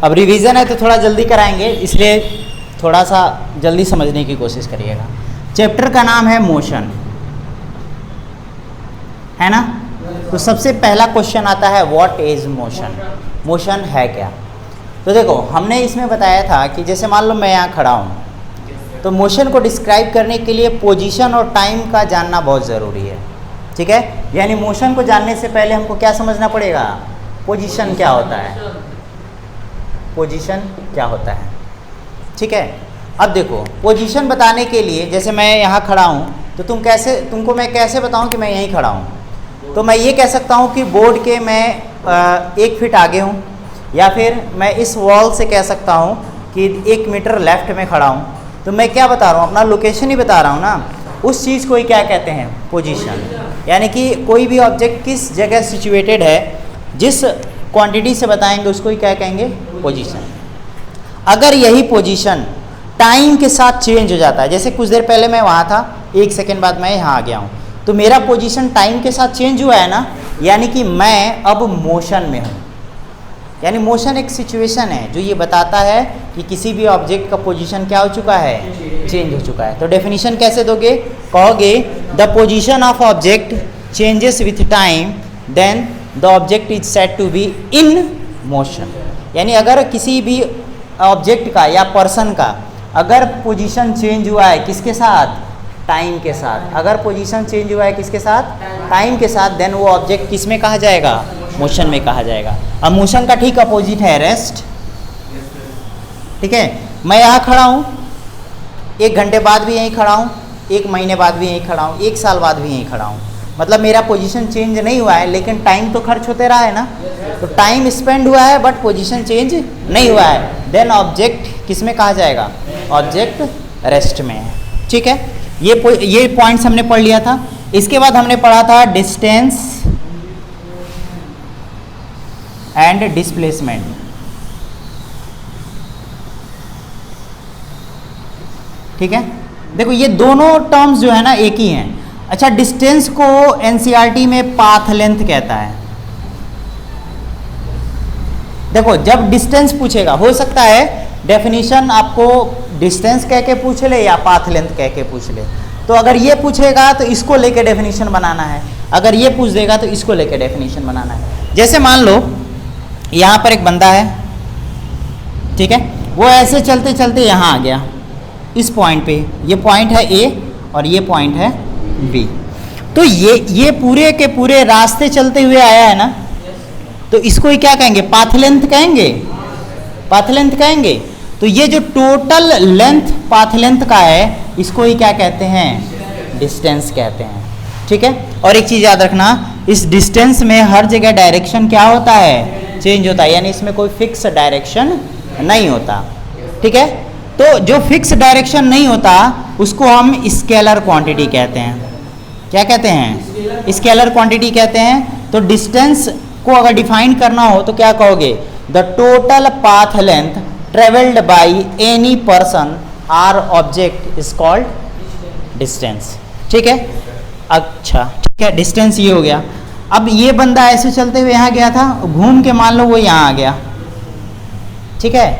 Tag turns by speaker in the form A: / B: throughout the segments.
A: अब रिवीजन है तो थोड़ा जल्दी कराएंगे, इसलिए थोड़ा सा जल्दी समझने की कोशिश करिएगा। चैप्टर का नाम है मोशन, है ना। तो सबसे पहला क्वेश्चन आता है व्हाट इज मोशन, मोशन है क्या। तो देखो हमने इसमें बताया था कि जैसे मान लो मैं यहाँ खड़ा हूँ, तो मोशन को डिस्क्राइब करने के लिए पोजीशन और टाइम का जानना बहुत ज़रूरी है, ठीक है। यानी मोशन को जानने से पहले हमको क्या समझना पड़ेगा, पोजीशन क्या होता है, पोजीशन क्या होता है, ठीक है। अब देखो पोजीशन बताने के लिए, जैसे मैं यहाँ खड़ा हूँ तो तुमको मैं कैसे बताऊँ कि मैं यहीं खड़ा हूँ। तो मैं ये कह सकता हूँ कि बोर्ड के मैं 1 फीट आगे हूँ, या फिर मैं इस वॉल से कह सकता हूँ कि 1 मीटर लेफ्ट में खड़ा हूँ। तो मैं क्या बता रहा हूँ, अपना लोकेशन ही बता रहा हूँ ना। उस चीज़ को ही क्या कहते हैं, पोजीशन। यानी कि कोई भी ऑब्जेक्ट किस जगह सिचुएटेड है, जिस क्वांटिटी से बताएंगे उसको ही क्या कहेंगे, पोजीशन। अगर यही पोजीशन टाइम के साथ चेंज हो जाता है, जैसे कुछ देर पहले मैं वहाँ था, 1 सेकेंड बाद मैं यहाँ आ गया हूँ, तो मेरा पोजीशन टाइम के साथ चेंज हुआ है ना, यानी कि मैं अब मोशन में हूँ। यानी मोशन एक सिचुएशन है जो ये बताता है कि किसी भी ऑब्जेक्ट का पोजीशन क्या हो चुका है, चेंज हो चुका है। तो डेफिनेशन कैसे दोगे, कहोगे the position of object changes with time, then the object is said to be in motion. यानी अगर किसी भी ऑब्जेक्ट का या पर्सन का अगर पोजीशन चेंज हुआ है किसके साथ, टाइम के साथ, अगर पोजीशन चेंज हुआ है किसके साथ, टाइम के साथ, देन वो ऑब्जेक्ट किस में कहा जाएगा, मोशन में कहा जाएगा। अब मोशन का ठीक अपोजिट है रेस्ट, ठीक है। मैं यहाँ खड़ा हूँ, 1 घंटे बाद भी यहीं खड़ा हूँ, 1 महीने बाद भी यहीं खड़ा हूँ, 1 साल बाद भी यहीं खड़ा हूँ, मतलब मेरा पोजीशन चेंज नहीं हुआ है, लेकिन टाइम तो खर्च होते रहा है ना। तो टाइम स्पेंड हुआ है बट पोजीशन चेंज नहीं हुआ है, देन ऑब्जेक्ट किस में कहा जाएगा, ऑब्जेक्ट रेस्ट में है, ठीक है। ये पॉइंट्स हमने पढ़ लिया था। इसके बाद हमने पढ़ा था डिस्टेंस एंड डिस्प्लेसमेंट, ठीक है। देखो ये दोनों टर्म्स जो है ना एक ही हैं। अच्छा, डिस्टेंस को एनसीईआरटी में पाथ लेंथ कहता है। देखो जब डिस्टेंस पूछेगा, हो सकता है डेफिनेशन आपको डिस्टेंस कह के पूछ ले या पाथ लेंथ कह के पूछ ले। तो अगर ये पूछेगा तो इसको लेके डेफिनेशन बनाना है, अगर ये पूछ देगा तो इसको लेके डेफिनेशन बनाना है। जैसे मान लो यहाँ पर एक बंदा है, ठीक है, वो ऐसे चलते चलते यहाँ आ गया इस पॉइंट पे, ये पॉइंट है ए और ये पॉइंट है बी। तो ये पूरे के पूरे रास्ते चलते हुए आया है ना, तो इसको ही क्या कहेंगे, पाथ लेंथ कहेंगे, पाथ लेंथ कहेंगे। तो ये जो टोटल लेंथ पाथ लेंथ का है, इसको ही क्या कहते हैं, डिस्टेंस कहते हैं, ठीक है। और एक चीज़ याद रखना, इस डिस्टेंस में हर जगह डायरेक्शन क्या होता है, चेंज होता है, यानी इसमें कोई फिक्स डायरेक्शन नहीं होता, ठीक है। तो जो फिक्स डायरेक्शन नहीं होता उसको हम स्केलर क्वांटिटी कहते हैं। क्या कहते हैं, स्केलर क्वांटिटी कहते हैं। तो डिस्टेंस को अगर डिफाइन करना हो तो क्या कहोगे, the total path length travelled by any person or object is called distance, ठीक है। अच्छा ठीक है, डिस्टेंस ये हो गया। अब ये बंदा ऐसे चलते हुए यहाँ गया था, घूम के मान लो वो यहाँ आ गया, ठीक है।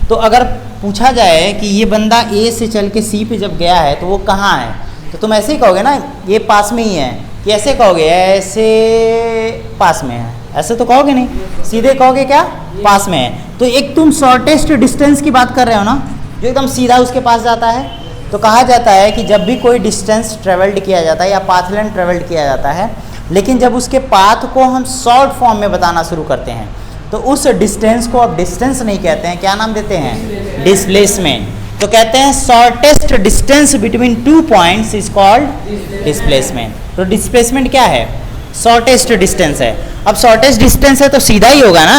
A: तो अगर पूछा जाए कि ये बंदा ए से चल के सी पे जब गया है तो वो कहाँ है, तो तुम ऐसे ही कहोगे ना, ये पास में ही है, कि ऐसे कहोगे ऐसे पास में है, ऐसे तो कहोगे नहीं, सीधे कहोगे क्या, पास में है। तो एक तुम शॉर्टेस्ट डिस्टेंस की बात कर रहे हो ना, जो एकदम सीधा उसके पास जाता है। तो कहा जाता है कि जब भी कोई डिस्टेंस ट्रेवल्ड किया जाता है या पाथ लेंथ ट्रेवल्ड किया जाता है, लेकिन जब उसके पाथ को हम शॉर्ट फॉर्म में बताना शुरू करते हैं तो उस डिस्टेंस को अब डिस्टेंस नहीं कहते हैं, क्या नाम देते हैं, डिस्प्लेसमेंट। तो कहते हैं shortest distance between 2 points is called displacement. तो डिस्प्लेसमेंट क्या है, शॉर्टेस्ट डिस्टेंस है। अब शॉर्टेस्ट डिस्टेंस है तो सीधा ही होगा ना,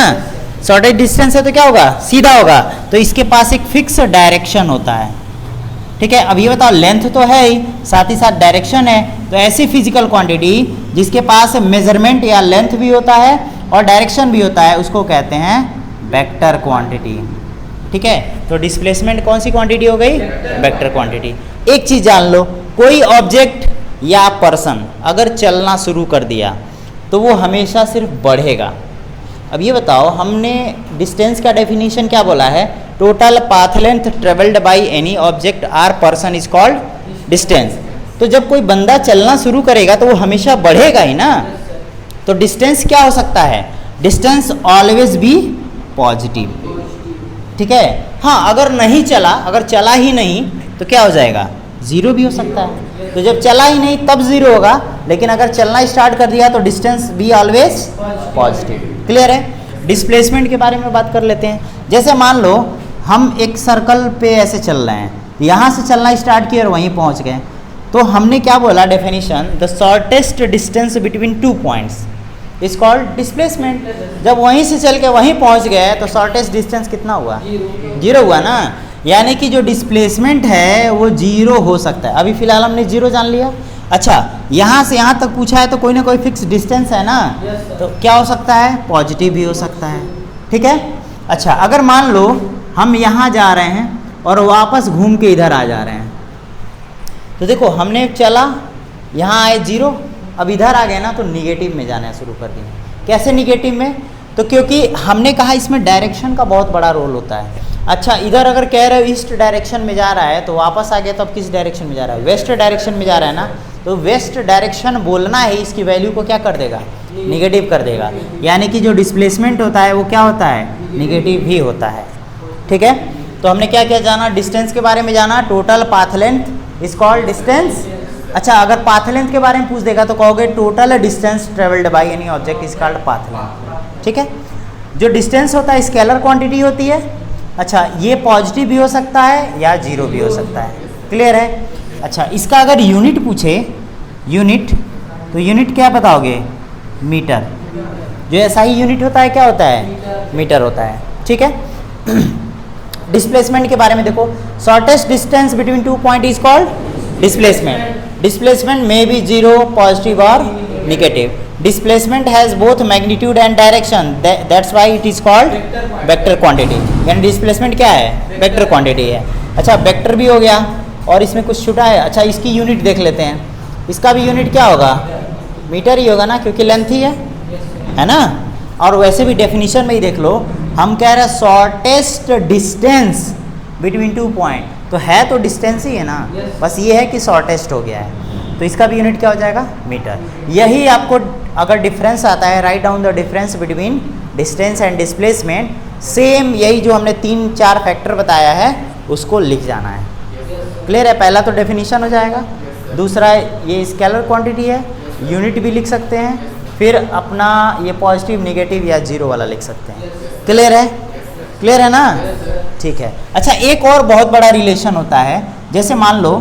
A: शॉर्टेस्ट डिस्टेंस है तो क्या होगा, सीधा होगा। तो इसके पास एक फिक्स डायरेक्शन होता है, ठीक है। अब ये बताओ, लेंथ तो है ही, साथ ही साथ डायरेक्शन है। तो ऐसी फिजिकल क्वांटिटी जिसके पास मेजरमेंट या लेंथ भी होता है और डायरेक्शन भी होता है, उसको कहते हैं वेक्टर क्वांटिटी, ठीक है। तो डिस्प्लेसमेंट कौन सी क्वांटिटी हो गई, वेक्टर क्वांटिटी। एक चीज जान लो, कोई ऑब्जेक्ट या पर्सन अगर चलना शुरू कर दिया तो वो हमेशा सिर्फ बढ़ेगा, अब ये बताओ, हमने डिस्टेंस का डेफिनेशन क्या बोला है? Total path length travelled by any object or person is called distance. तो जब कोई बंदा चलना शुरू करेगा तो वो हमेशा बढ़ेगा ही ना, तो डिस्टेंस क्या हो सकता है? डिस्टेंस ऑलवेज बी पॉजिटिव, ठीक है। हाँ, अगर नहीं चला, अगर चला ही नहीं तो क्या हो जाएगा? जीरो भी हो सकता है। तो जब चला ही नहीं तब जीरो होगा, लेकिन अगर चलना स्टार्ट कर दिया तो distance be always positive. Clear है? डिस्प्लेसमेंट के बारे में बात कर लेते हैं। जैसे मान लो हम एक सर्कल पे ऐसे चल रहे हैं, यहाँ से चलना स्टार्ट किया और वहीं पहुँच गए, तो हमने क्या बोला definition? The shortest distance between 2 points is called displacement. जब वहीं से चल के वहीं पहुँच गए तो शॉर्टेस्ट डिस्टेंस कितना हुआ? जीरो हुआ ना। यानी कि जो डिस्प्लेसमेंट है वो जीरो हो सकता है। अभी फिलहाल हमने जीरो जान लिया। अच्छा, यहाँ से यहाँ तक पूछा है तो कोई ना कोई फिक्स डिस्टेंस है ना, तो क्या हो सकता है? पॉजिटिव भी हो सकता है, ठीक है। अच्छा, अगर मान लो हम यहाँ जा रहे हैं और वापस घूम के इधर आ जा रहे हैं, तो देखो हमने चला, यहाँ आए जीरो, अब इधर आ गए ना तो निगेटिव में जाना शुरू कर दिए। कैसे निगेटिव में? तो क्योंकि हमने कहा इसमें डायरेक्शन का बहुत बड़ा रोल होता है। अच्छा, इधर अगर कह रहे हो ईस्ट डायरेक्शन में जा रहा है तो वापस आ गया तो अब किस डायरेक्शन में जा रहा है? वेस्ट डायरेक्शन में जा रहा है ना, तो वेस्ट डायरेक्शन बोलना है, इसकी वैल्यू को क्या कर देगा? निगेटिव कर देगा। यानी कि जो डिस्प्लेसमेंट होता है वो क्या होता है? निगेटिव ही होता है, ठीक है। तो हमने क्या क्या जाना? डिस्टेंस के बारे में जाना, total path length is called distance. अच्छा, अगर पाथ लेंथ के बारे में पूछ देगा तो कहोगे total distance travelled by any object is called path length, ठीक है। जो डिस्टेंस होता है स्केलर क्वांटिटी होती है। अच्छा, ये पॉजिटिव भी हो सकता है या जीरो भी हो सकता है। क्लियर है? अच्छा, इसका अगर यूनिट पूछे, यूनिट, तो यूनिट क्या बताओगे? मीटर। जो ऐसा ही यूनिट होता है क्या होता है? मीटर होता है, ठीक है। डिस्प्लेसमेंट के बारे में देखो, shortest distance between 2 point is called displacement. Displacement में बी जीरो, पॉजिटिव और negative. Displacement has both magnitude and direction, that's why it is called vector quantity. यानी डिस्प्लेसमेंट क्या है? वेक्टर क्वांटिटी है। अच्छा, वेक्टर भी हो गया और इसमें कुछ छूटा है। अच्छा, इसकी यूनिट देख लेते हैं। इसका भी यूनिट क्या होगा? मीटर ही होगा ना, क्योंकि लेंथ ही है ना। और वैसे भी डेफिनेशन में ही देख लो, हम कह रहे हैं शॉर्टेस्ट डिस्टेंस बिटवीन 2 पॉइंट, तो है तो डिस्टेंस ही है ना, बस ये है कि शॉर्टेस्ट हो गया है, तो इसका भी यूनिट क्या हो जाएगा? मीटर। यही आपको अगर डिफरेंस आता है, write down the difference between distance and displacement, same यही जो हमने 3-4 फैक्टर बताया है उसको लिख जाना है। क्लियर है? पहला तो डेफिनेशन हो जाएगा, दूसरा ये स्केलर क्वांटिटी है, यूनिट भी लिख सकते हैं, फिर अपना ये पॉजिटिव, निगेटिव या जीरो वाला लिख सकते हैं। क्लियर है? क्लियर है ना? ठीक है। अच्छा, एक और बहुत बड़ा रिलेशन होता है। जैसे मान लो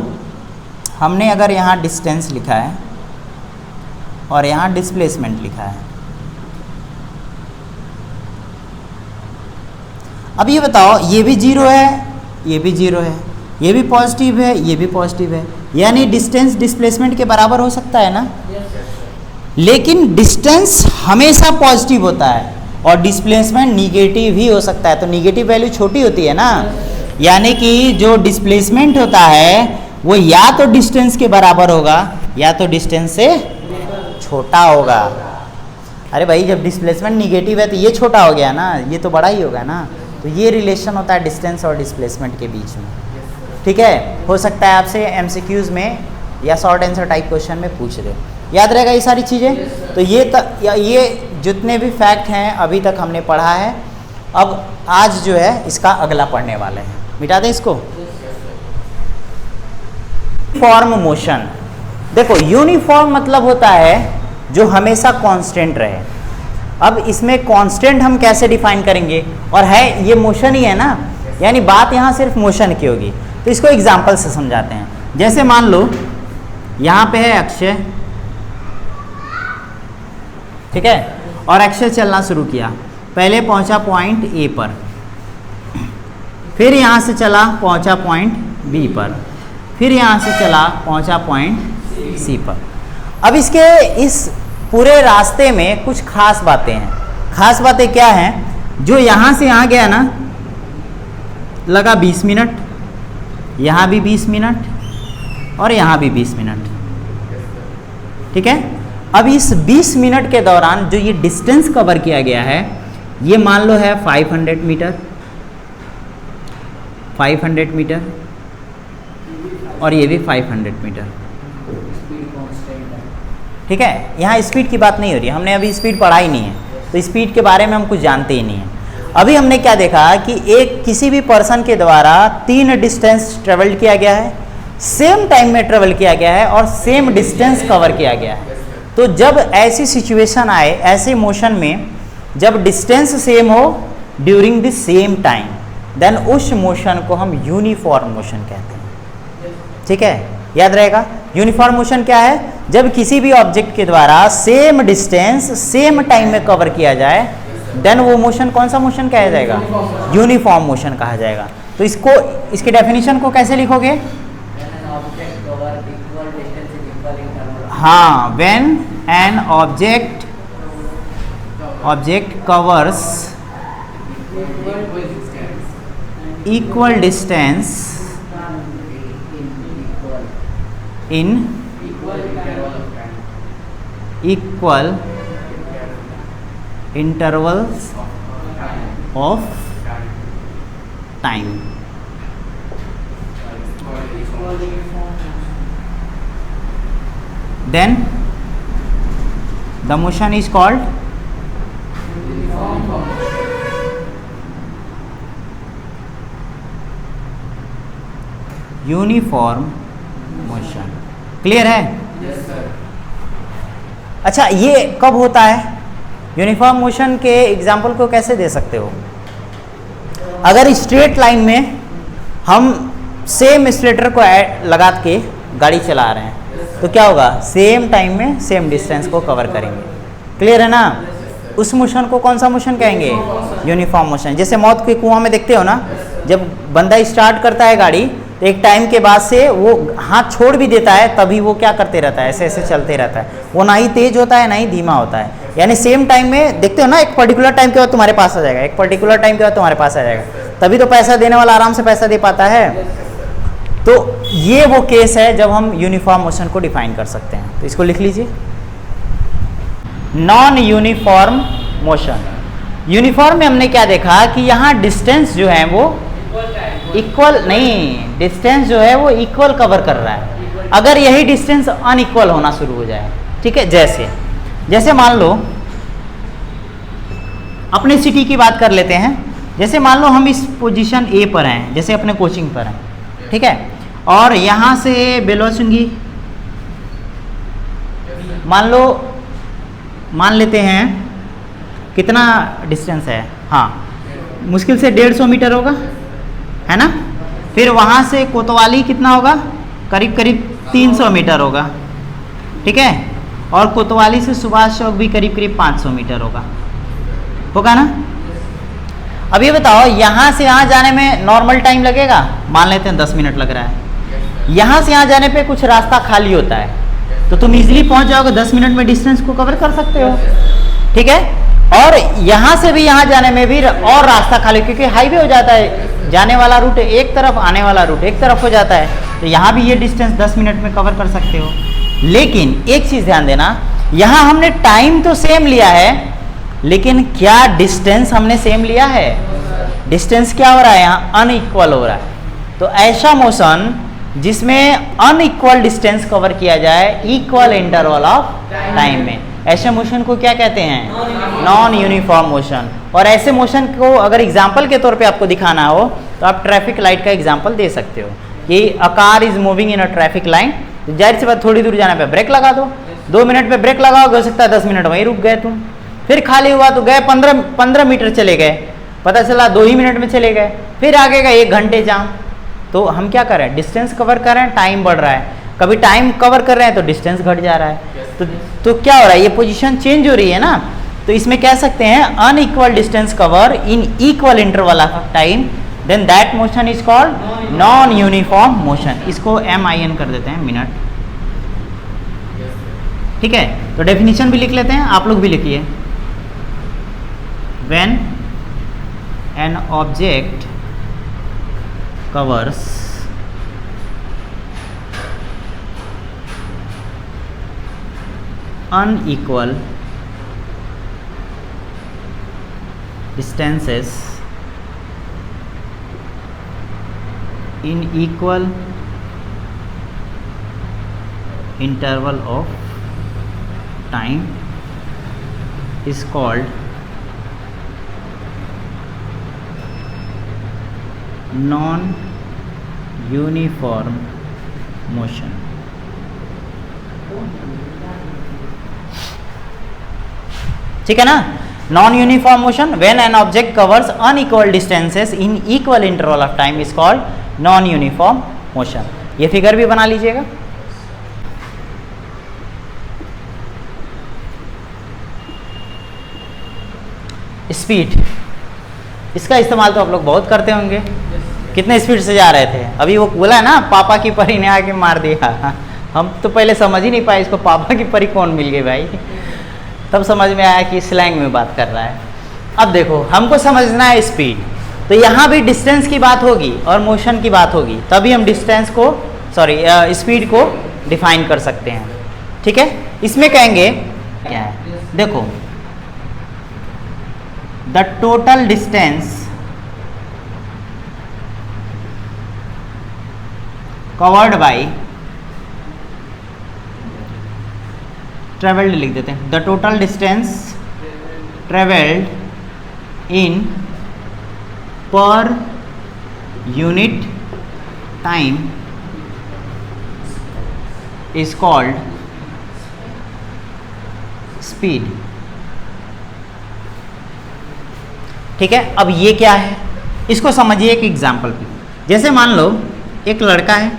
A: हमने अगर यहाँ डिस्टेंस लिखा है और यहाँ डिस्प्लेसमेंट लिखा है। अब ये बताओ, ये भी जीरो है, ये भी जीरो है, ये भी पॉजिटिव है, ये भी पॉजिटिव है, यानी डिस्टेंस डिस्प्लेसमेंट के बराबर हो सकता है ना। लेकिन डिस्टेंस हमेशा पॉजिटिव होता है और डिस्प्लेसमेंट निगेटिव ही हो सकता है, तो निगेटिव वैल्यू छोटी होती है ना। यानी कि जो डिस्प्लेसमेंट होता है वो या तो डिस्टेंस के बराबर होगा या तो डिस्टेंस से छोटा होगा। अरे भाई, जब डिस्प्लेसमेंट निगेटिव है तो ये छोटा हो गया ना, ये तो बड़ा ही होगा ना। तो ये रिलेशन होता है डिस्टेंस और डिस्प्लेसमेंट के बीच में, ठीक है। हो सकता है आपसे एमसीक्यूज में या शॉर्ट आंसर टाइप क्वेश्चन में पूछ दे, याद रहेगा ये सारी चीज़ें। तो ये जितने भी फैक्ट हैं अभी तक हमने पढ़ा है। अब आज जो है इसका अगला पढ़ने वाले हैं, मिटा दें इसको। Uniform motion. देखो, यूनिफॉर्म मतलब होता है जो हमेशा कांस्टेंट रहे। अब इसमें कांस्टेंट हम कैसे डिफाइन करेंगे? और है ये मोशन ही है ना, यानी बात यहाँ सिर्फ मोशन की होगी। तो इसको एग्जाम्पल से समझाते हैं। जैसे मान लो यहाँ पे है अक्षय, ठीक है, और अक्षय चलना शुरू किया। पहले पहुँचा पॉइंट ए पर, फिर यहाँ से चला पहुँचा पॉइंट बी पर, फिर यहाँ से चला पहुँचा पॉइंट सी पर। अब इसके इस पूरे रास्ते में कुछ खास बातें हैं। खास बातें क्या हैं? जो यहाँ से यहाँ गया ना, लगा 20 मिनट, यहाँ भी 20 मिनट और यहाँ भी 20 मिनट, ठीक है। अब इस 20 मिनट के दौरान जो ये डिस्टेंस कवर किया गया है ये मान लो है 500 मीटर, 500 मीटर, और ये भी 500 मीटर। ठीक है, यहाँ स्पीड की बात नहीं हो रही है, हमने अभी स्पीड पढ़ा ही नहीं है, तो स्पीड के बारे में हम कुछ जानते ही नहीं है। अभी हमने क्या देखा कि एक किसी भी पर्सन के द्वारा 3 डिस्टेंस ट्रेवल किया गया है, सेम टाइम में ट्रेवल किया गया है और सेम डिस्टेंस कवर किया गया है। तो जब ऐसी सिचुएशन आए, ऐसे मोशन में जब डिस्टेंस सेम हो during the same time, then उस मोशन को हम यूनिफॉर्म मोशन कहते हैं। ठीक है, याद रहेगा। यूनिफॉर्म मोशन क्या है? जब किसी भी ऑब्जेक्ट के द्वारा सेम डिस्टेंस सेम टाइम में कवर किया जाए, देन वो मोशन कौन सा मोशन कहा जाएगा? यूनिफॉर्म मोशन कहा जाएगा। तो इसको, इसकी डेफिनेशन को कैसे लिखोगे? हाँ, when an object covers equal distance in equal intervals of time, then the motion is called uniform motion. Clear है?
B: Yes sir.
A: अच्छा, ये कब होता है? यूनिफॉर्म मोशन के एग्जाम्पल को कैसे दे सकते हो? अगर स्ट्रेट लाइन में हम सेम स्ट्रेटर को लगा के गाड़ी चला रहे हैं तो क्या होगा? सेम टाइम में सेम डिस्टेंस को कवर करेंगे। क्लियर है ना? उस मोशन को कौन सा मोशन कहेंगे? Uniform motion. जैसे मौत के कुआं में देखते हो ना, जब बंदा स्टार्ट करता है गाड़ी तो एक टाइम के बाद से वो हाथ छोड़ भी देता है, तभी वो क्या करते रहता है? ऐसे ऐसे चलते रहता है। वो ना ही तेज होता है ना ही धीमा होता है। यानी सेम टाइम में देखते हो ना, एक पर्टिकुलर टाइम के बाद तुम्हारे पास आ जाएगा, एक पर्टिकुलर टाइम के बाद तुम्हारे पास आ जाएगा, तभी तो पैसा देने वाला आराम से पैसा दे पाता है। तो ये वो केस है जब हम यूनिफॉर्म मोशन को डिफाइन कर सकते हैं। तो इसको लिख लीजिए, नॉन यूनिफॉर्म मोशन। यूनिफॉर्म में हमने क्या देखा कि यहाँ डिस्टेंस जो है वो इक्वल नहीं, डिस्टेंस जो है वो इक्वल कवर कर रहा है। अगर यही डिस्टेंस अनइक्वल होना शुरू हो जाए, ठीक है, जैसे मान लो अपने सिटी की बात कर लेते हैं। जैसे मान लो हम इस पोजीशन ए पर हैं, जैसे अपने कोचिंग पर हैं, ठीक है, और यहाँ से बेलोचुंगी मान लेते हैं कितना डिस्टेंस है? हाँ, मुश्किल से 150 मीटर होगा, है ना। फिर वहाँ से कोतवाली कितना होगा? करीब करीब 300 मीटर होगा, ठीक है, और कोतवाली से सुभाष चौक भी करीब करीब 500 मीटर होगा ना। अब ये बताओ, यहाँ से यहाँ जाने में नॉर्मल टाइम लगेगा? मान लेते हैं 10 मिनट लग रहा है। यहाँ से यहाँ जाने पे कुछ रास्ता खाली होता है तो तुम इजीली पहुँच जाओगे, 10 मिनट में डिस्टेंस को कवर कर सकते हो, ठीक है। और यहाँ से भी यहाँ जाने में भी और रास्ता खाली, क्योंकि हाईवे हो जाता है, जाने वाला रूट एक तरफ, आने वाला रूट एक तरफ हो जाता है, तो यहाँ भी ये डिस्टेंस 10 मिनट में कवर कर सकते हो। लेकिन एक चीज़ ध्यान देना, यहाँ हमने टाइम तो सेम लिया है, लेकिन क्या डिस्टेंस हमने सेम लिया है? डिस्टेंस क्या हो रहा है? यहाँ अनइक्वल हो रहा है। तो ऐसा मोशन जिसमें अनइक्वल डिस्टेंस कवर किया जाए इक्वल इंटरवल ऑफ टाइम में, ऐसे मोशन को क्या कहते हैं? Non uniform motion. और ऐसे मोशन को अगर एग्जाम्पल के तौर पे आपको दिखाना हो तो आप ट्रैफिक लाइट का एग्जाम्पल दे सकते हो कि a car is moving in a traffic line. तो जाहिर सी बात, थोड़ी दूर जाने पे ब्रेक लगा दो, 2 मिनट पे ब्रेक लगाओगे, हो सकता है 10 मिनट वहीं रुक गए तुम, फिर खाली हुआ तो गए 15 मीटर चले गए, पता चला 2 ही मिनट में चले गए, फिर आगे का 1 घंटे जाम। तो हम क्या कर रहे हैं? डिस्टेंस कवर कर रहे हैं, टाइम बढ़ रहा है। कभी टाइम कवर कर रहे हैं तो डिस्टेंस घट जा रहा है। तो क्या हो रहा है? ये पोजीशन चेंज हो रही है ना। तो इसमें कह सकते हैं unequal distance cover in equal interval of time, then that motion is called non uniform motion. इसको MIN कर देते हैं, मिनट, ठीक है। तो डेफिनेशन भी लिख लेते हैं, आप लोग भी लिखिए। When an object covers unequal distances in equal interval of time is called non-uniform motion. ठीक है ना? Non uniform motion when an object covers unequal distances in equal interval of time is called non uniform motion. ये figure भी बना लीजिएगा. Speed, इसका इस्तेमाल तो आप लोग बहुत करते होंगे. कितने स्पीड से जा रहे थे? अभी वो बोला है ना, पापा की परी ने आके मार दिया. हम तो पहले समझ ही नहीं पाए इसको पापा की परी कौन मिल गई भाई. तब समझ में आया कि स्लैंग में बात कर रहा है. अब देखो, हमको समझना है स्पीड, तो यहाँ भी डिस्टेंस की बात होगी और मोशन की बात होगी, तभी हम डिस्टेंस को स्पीड को डिफाइन कर सकते हैं. ठीक है? इसमें कहेंगे क्या है, देखो, the total distance covered by, travelled लिख देते हैं, the total distance travelled in per unit time is called speed. ठीक है? अब ये क्या है, इसको समझिए एक एग्जाम्पल पे. जैसे मान लो एक लड़का है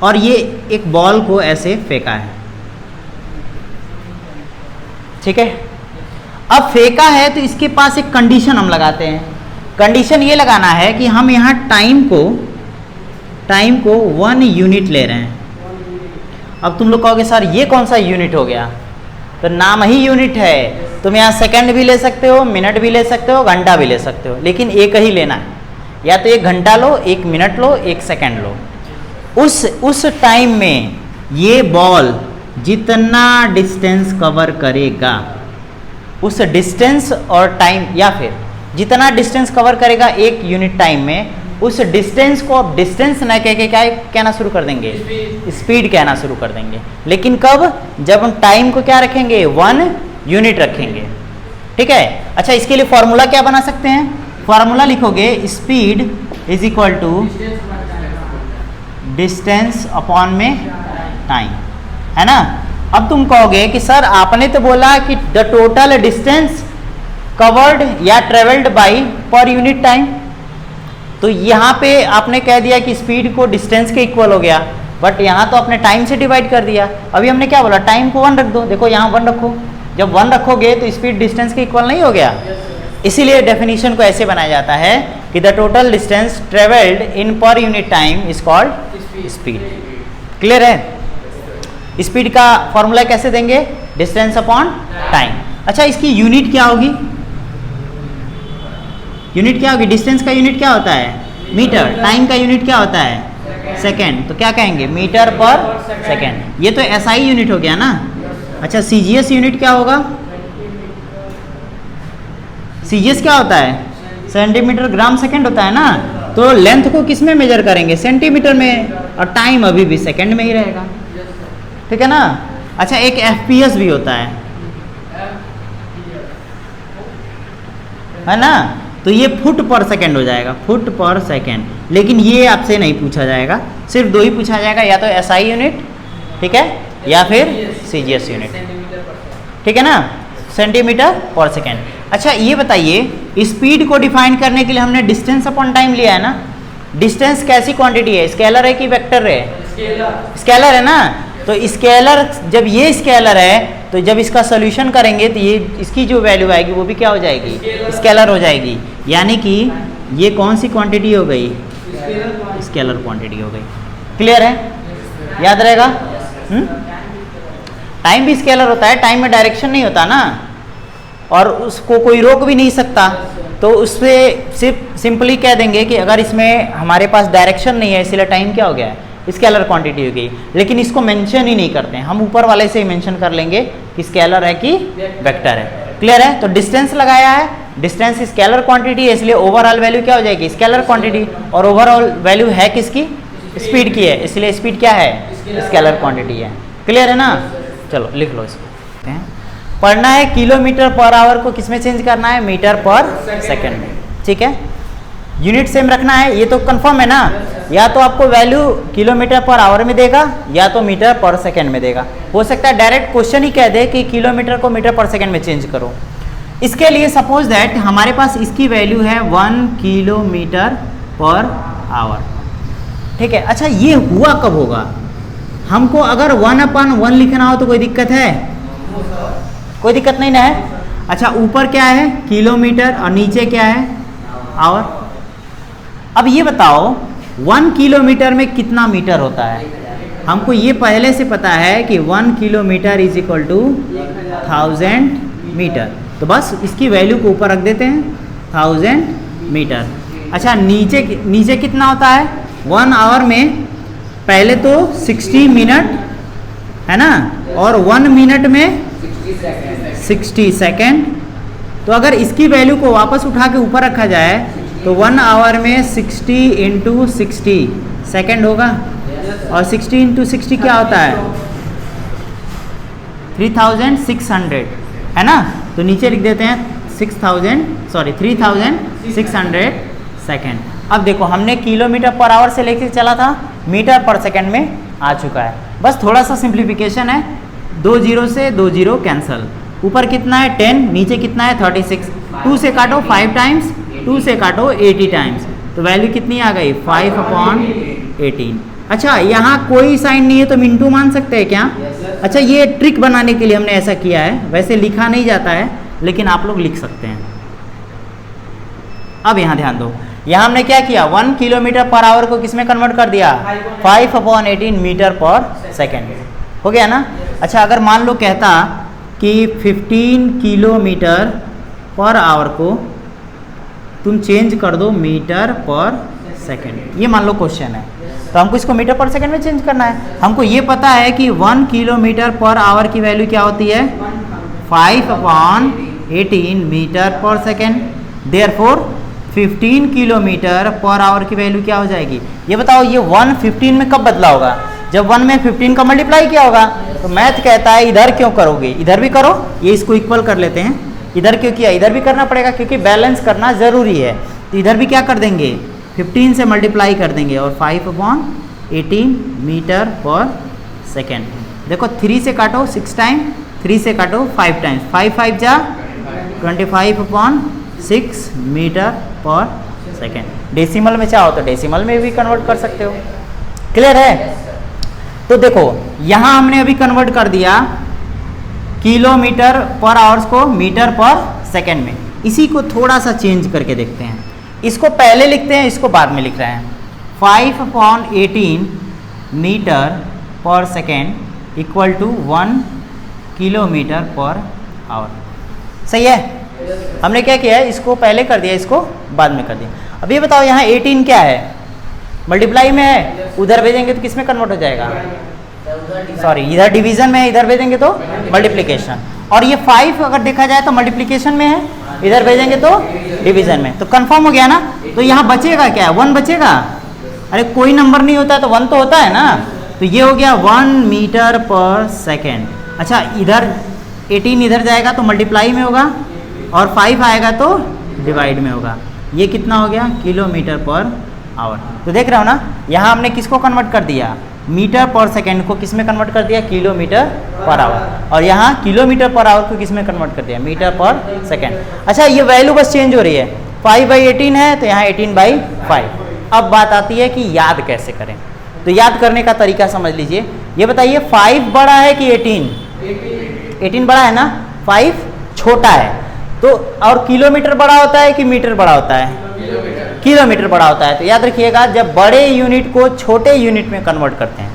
A: और ये एक बॉल को ऐसे फेंका है. ठीक है? अब फेंका है तो इसके पास एक कंडीशन हम लगाते हैं. कंडीशन ये लगाना है कि हम यहाँ टाइम को 1 यूनिट ले रहे हैं. अब तुम लोग कहोगे सर ये कौन सा यूनिट हो गया? तो नाम ही यूनिट है. तुम यहाँ सेकंड भी ले सकते हो, मिनट भी ले सकते हो, घंटा भी ले सकते हो, लेकिन एक ही लेना है. या तो 1 घंटा लो, 1 मिनट लो, 1 सेकंड लो. उस टाइम में ये बॉल जितना डिस्टेंस कवर करेगा, उस डिस्टेंस और टाइम, या फिर जितना डिस्टेंस कवर करेगा 1 यूनिट टाइम में, उस डिस्टेंस को अब डिस्टेंस न कह के क्या कहना शुरू कर देंगे? स्पीड कहना शुरू कर देंगे. लेकिन कब? जब हम टाइम को क्या रखेंगे? 1 यूनिट रखेंगे. ठीक है? अच्छा, इसके लिए फॉर्मूला क्या बना सकते हैं? फॉर्मूला लिखोगे, speed is equal to distance upon में टाइम, है ना? अब तुम कहोगे कि सर आपने तो बोला कि द टोटल डिस्टेंस कवर्ड या travelled by per unit time, तो यहाँ पे आपने कह दिया कि स्पीड को डिस्टेंस के इक्वल हो गया, बट यहाँ तो आपने टाइम से डिवाइड कर दिया. अभी हमने क्या बोला? टाइम को 1 रख दो. देखो यहाँ 1 रखो. जब 1 रखोगे तो स्पीड डिस्टेंस के इक्वल नहीं हो गया. इसीलिए डेफिनेशन को ऐसे बनाया जाता है कि the total distance travelled in per unit time is called speed. Clear है? स्पीड का फॉर्मूला कैसे देंगे? Distance upon time. अच्छा, इसकी यूनिट क्या होगी? यूनिट क्या होगी? डिस्टेंस का यूनिट क्या होता है? मीटर. टाइम का यूनिट क्या होता है? सेकेंड. तो क्या कहेंगे? मीटर पर सेकेंड. ये तो SI यूनिट हो गया ना. अच्छा, CGS यूनिट क्या होगा? CGS क्या होता है? सेंटीमीटर ग्राम सेकेंड होता है ना. तो लेंथ को किस में मेजर करेंगे? सेंटीमीटर में. और टाइम अभी भी सेकेंड में ही रहेगा. ठीक है ना? अच्छा, एक FPS भी होता है ना? तो ये फुट पर सेकेंड हो जाएगा, फुट पर सेकेंड. लेकिन ये आपसे नहीं पूछा जाएगा, सिर्फ 2 ही पूछा जाएगा, या तो SI यूनिट, ठीक है, या फिर CGS यूनिट. ठीक है ना? सेंटीमीटर पर सेकेंड. अच्छा, ये बताइए, स्पीड को डिफाइन करने के लिए हमने डिस्टेंस अपॉन टाइम लिया है ना. डिस्टेंस कैसी क्वांटिटी है? स्केलर है कि वेक्टर है? स्केलर है ना. तो स्केलर, जब ये स्केलर है तो जब इसका सोल्यूशन करेंगे तो ये इसकी जो वैल्यू आएगी वो भी क्या हो जाएगी? स्केलर हो जाएगी. यानी कि ये कौन सी क्वांटिटी हो गई? स्केलर क्वांटिटी हो गई. क्लियर है? याद रहेगा? टाइम भी स्केलर होता है. टाइम में डायरेक्शन नहीं होता ना, और उसको कोई रोक भी नहीं सकता. तो उससे सिर्फ सिंपली कह देंगे कि अगर इसमें हमारे पास डायरेक्शन नहीं है इसलिए टाइम क्या हो गया है? स्केलर क्वांटिटी हो गई. लेकिन इसको मेंशन ही नहीं करते हैं, हम ऊपर वाले से ही मेंशन कर लेंगे कि स्केलर है कि वेक्टर है. क्लियर है? तो डिस्टेंस लगाया है, डिस्टेंस स्केलर क्वांटिटी है, इसलिए ओवरऑल वैल्यू क्या हो जाएगी, स्केलर क्वांटिटी, और ओवरऑल वैल्यू है किसकी, स्पीड की है, इसलिए स्पीड क्या है, स्केलर क्वांटिटी है। क्लियर है ना, चलो लिख लो इसको। पढ़ना है किलोमीटर पर आवर को किस में चेंज करना है, मीटर पर सेकेंड में। ठीक है, यूनिट सेम रखना है, ये तो कंफर्म है ना, या तो आपको वैल्यू किलोमीटर पर आवर में देगा या तो मीटर पर सेकेंड में देगा। हो सकता है डायरेक्ट क्वेश्चन ही कह दे कि किलोमीटर को मीटर पर सेकेंड में चेंज करो। इसके लिए सपोज दैट हमारे पास इसकी वैल्यू है 1 किलोमीटर पर आवर। ठीक है, अच्छा ये हुआ कब होगा, हमको अगर 1/1 लिखना हो तो कोई दिक्कत है, कोई दिक्कत नहीं ना है। अच्छा ऊपर क्या है किलोमीटर और नीचे क्या है आवर। अब ये बताओ 1 किलोमीटर में कितना मीटर होता है, हमको ये पहले से पता है कि 1 kilometre is equal to 1000 metre, तो बस इसकी वैल्यू को ऊपर रख देते हैं 1000 मीटर। अच्छा नीचे कितना होता है, 1 आवर में पहले तो 60 मिनट है ना, और 1 मिनट में 60 सेकेंड। तो अगर इसकी वैल्यू को वापस उठा के ऊपर रखा जाए तो 1 आवर में 60 × 60 सेकेंड होगा, और 60 × 60 क्या होता है 3600 है ना, तो नीचे लिख देते हैं 3600 सेकेंड। अब देखो हमने किलोमीटर पर आवर से लेकर चला था, मीटर पर सेकेंड में आ चुका है। बस थोड़ा सा सिंप्लीफिकेशन है, 2 0 से 2 0 कैंसल, ऊपर कितना है 10, नीचे कितना है 36, 2 से काटो 5 टाइम्स, 2 से काटो 80 टाइम्स, तो वैल्यू कितनी आ गई 5/18। अच्छा यहाँ कोई साइन नहीं है तो मिनटू मान सकते हैं क्या, अच्छा ये ट्रिक बनाने के लिए हमने ऐसा किया है, वैसे लिखा नहीं जाता है लेकिन आप लोग लिख सकते हैं। अब यहाँ ध्यान दो, यहाँ हमने क्या किया 1 किलोमीटर पर आवर को किस में कन्वर्ट कर दिया 5/18 मीटर पर सेकेंड, हो गया ना। अच्छा अगर मान लो कहता कि 15 किलोमीटर पर आवर को तुम चेंज कर दो मीटर पर सेकेंड, ये मान लो क्वेश्चन है, तो हमको इसको मीटर पर सेकेंड में चेंज करना है। हमको ये पता है कि 1 किलोमीटर पर आवर की वैल्यू क्या होती है 5/18 मीटर पर सेकेंड, देयरफॉर 15 किलोमीटर पर आवर की वैल्यू क्या हो जाएगी, ये बताओ ये 1 15 में कब बदला होगा, जब 1 में 15 का मल्टीप्लाई किया होगा। तो मैथ कहता है इधर क्यों करोगे, इधर भी करो, ये इसको इक्वल कर लेते हैं, इधर क्यों किया, इधर भी करना पड़ेगा क्योंकि बैलेंस करना ज़रूरी है। तो इधर भी क्या कर देंगे 15 से मल्टीप्लाई कर देंगे और 5/18 मीटर पर सेकेंड। देखो 3 से काटो 6 टाइम, 3 से काटो 5 टाइम्स, 5 5 जा 25/6 मीटर पर सेकेंड। डेसिमल में चाहो तो डेसिमल में भी कन्वर्ट कर सकते हो। क्लियर है, तो देखो यहाँ हमने अभी कन्वर्ट कर दिया किलोमीटर पर आवर्स को मीटर पर सेकेंड में। इसी को थोड़ा सा चेंज करके देखते हैं, इसको पहले लिखते हैं, इसको बाद में लिख रहे हैं। 5/18 मीटर पर सेकेंड इक्वल टू 1 किलोमीटर पर आवर। सही है, हमने क्या किया है, इसको पहले कर दिया, इसको बाद में कर दिया। अब ये बताओ यहाँ 18 क्या है, मल्टीप्लाई में है, उधर भेजेंगे तो किस में कन्वर्ट हो जाएगा, सॉरी इधर डिवीजन में है, इधर भेजेंगे तो मल्टीप्लिकेशन। और ये 5 अगर देखा जाए तो मल्टीप्लिकेशन में है, इधर भेजेंगे तो डिवीजन में, तो कंफर्म हो गया ना। तो यहाँ बचेगा क्या, 1 बचेगा, अरे कोई नंबर नहीं होता है तो 1 तो होता है ना, तो ये हो गया 1 मीटर पर सेकेंड। अच्छा इधर 18 इधर जाएगा तो मल्टीप्लाई में होगा, और 5 आएगा तो डिवाइड में होगा, ये कितना हो गया किलोमीटर पर आवर। तो देख रहे हो ना, यहाँ हमने किसको कन्वर्ट कर दिया, मीटर पर सेकेंड को किस में कन्वर्ट कर दिया, किलोमीटर पर आवर, और यहाँ किलोमीटर पर आवर को किस में कन्वर्ट कर दिया, मीटर पर सेकेंड। अच्छा ये वैल्यू बस चेंज हो रही है, 5/18 है तो यहाँ 18/5। अब बात आती है कि याद कैसे करें, तो याद करने का तरीका समझ लीजिए। ये बताइए 5 बड़ा है कि 18 बड़ा है ना, 5 छोटा है, तो और किलोमीटर बड़ा होता है कि मीटर बड़ा होता है, किलोमीटर बड़ा होता है। तो याद रखिएगा जब बड़े यूनिट को छोटे यूनिट में कन्वर्ट करते हैं,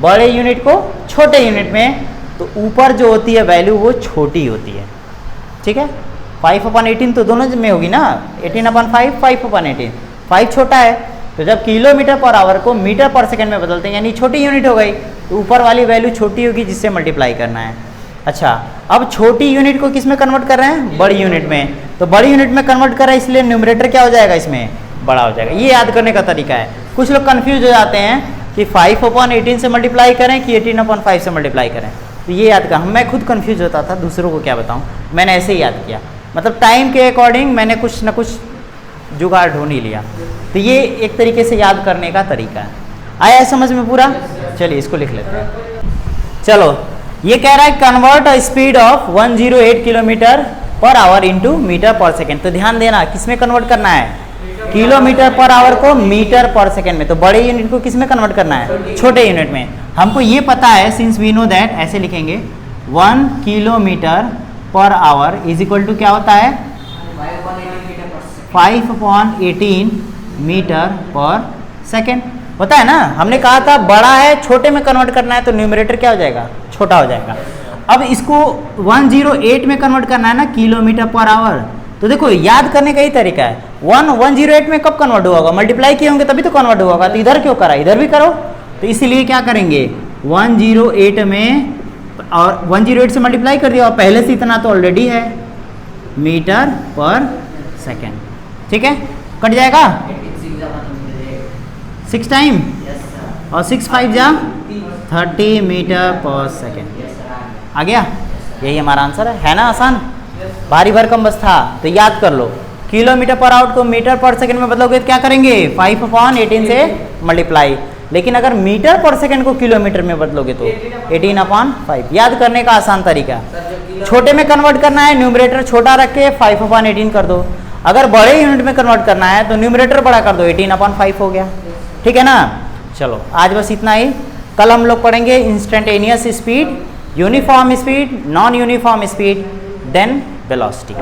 A: बड़े यूनिट को छोटे यूनिट में, तो ऊपर जो होती है वैल्यू वो छोटी होती है। ठीक है, 5/18 तो दोनों में होगी ना, 18/5 5/18, 5 छोटा है, तो जब किलोमीटर पर आवर को मीटर पर सेकेंड में बदलते हैं यानी छोटी यूनिट हो गई, तो ऊपर वाली वैल्यू छोटी होगी जिससे मल्टीप्लाई करना है। अच्छा, अब छोटी यूनिट को किस में कन्वर्ट कर रहे हैं? बड़ी यूनिट में। तो बड़ी यूनिट में कन्वर्ट कर रहे हैं, इसलिए न्यूमरेटर क्या हो जाएगा इसमें? बड़ा हो जाएगा। ये याद करने का तरीका है। कुछ लोग कंफ्यूज हो जाते हैं कि 5/18 से मल्टीप्लाई करें कि 18/5 से मल्टीप्लाई करें। तो ये याद कर, मैं खुद कंफ्यूज होता था, दूसरों को क्या बताऊं, मैंने ऐसे ही याद किया, मतलब टाइम के अकॉर्डिंग मैंने कुछ ना कुछ जुगाड़ ढूंढ ही लिया। तो ये एक तरीके से याद करने का तरीका है। आया है समझ में पूरा? चलिए इसको लिख लेते हैं। चलो, ये कह रहा है convert a speed of 108 kilometre पर आवर इंटू मीटर पर सेकेंड। तो ध्यान देना, किस में कन्वर्ट करना है? किलोमीटर पर आवर को मीटर पर सेकेंड में। तो बड़े यूनिट को किस में कन्वर्ट करना है? छोटे यूनिट में। हमको ये पता है, सिंस वी नो दैट, ऐसे लिखेंगे 1 किलोमीटर पर आवर इज इक्वल टू क्या होता है? 5/18 मीटर पर सेकेंड होता है ना। हमने कहा था बड़ा है, छोटे में कन्वर्ट करना है, तो न्यूमरेटर क्या हो जाएगा? छोटा हो जाएगा। अब इसको 108 में कन्वर्ट करना है ना, किलोमीटर पर आवर। तो देखो याद करने का ही तरीका है। 108 में कब कन्वर्ट हुआ होगा? मल्टीप्लाई किए होंगे तभी तो कन्वर्ट हुआ होगा। तो इधर क्यों करा? इधर भी करो। तो इसलिए क्या करेंगे? 108 में, और 108 से मल्टीप्लाई कर दिया, और पहले से इतना तो ऑलरेडी है, मीटर पर सेकेंड। ठीक है, कट जाएगा 6 टाइम, और 6 5 जा 30 मीटर पर सेकेंड। आ गया? यही हमारा आंसर है ना? आसान, भारी भरकम बस था। तो याद कर लो, किलोमीटर पर आवर को मीटर पर सेकंड में बदलोगे तो क्या करेंगे? 5/18 से मल्टीप्लाई। लेकिन अगर मीटर पर सेकंड को किलोमीटर में बदलोगे तो 18/5। याद करने का आसान तरीका। छोटे में कन्वर्ट करना है, न्यूमरेटर छोटा रख के 5/18 कर दो। अगर बड़े यूनिट में कन्वर्ट करना है तो न्यूमरेटर बड़ा कर दो, 18/5 हो गया। ठीक है ना? चलो आज बस इतना ही। कल हम लोग पढ़ेंगे instantaneous speed, uniform speed, non uniform speed, then velocity.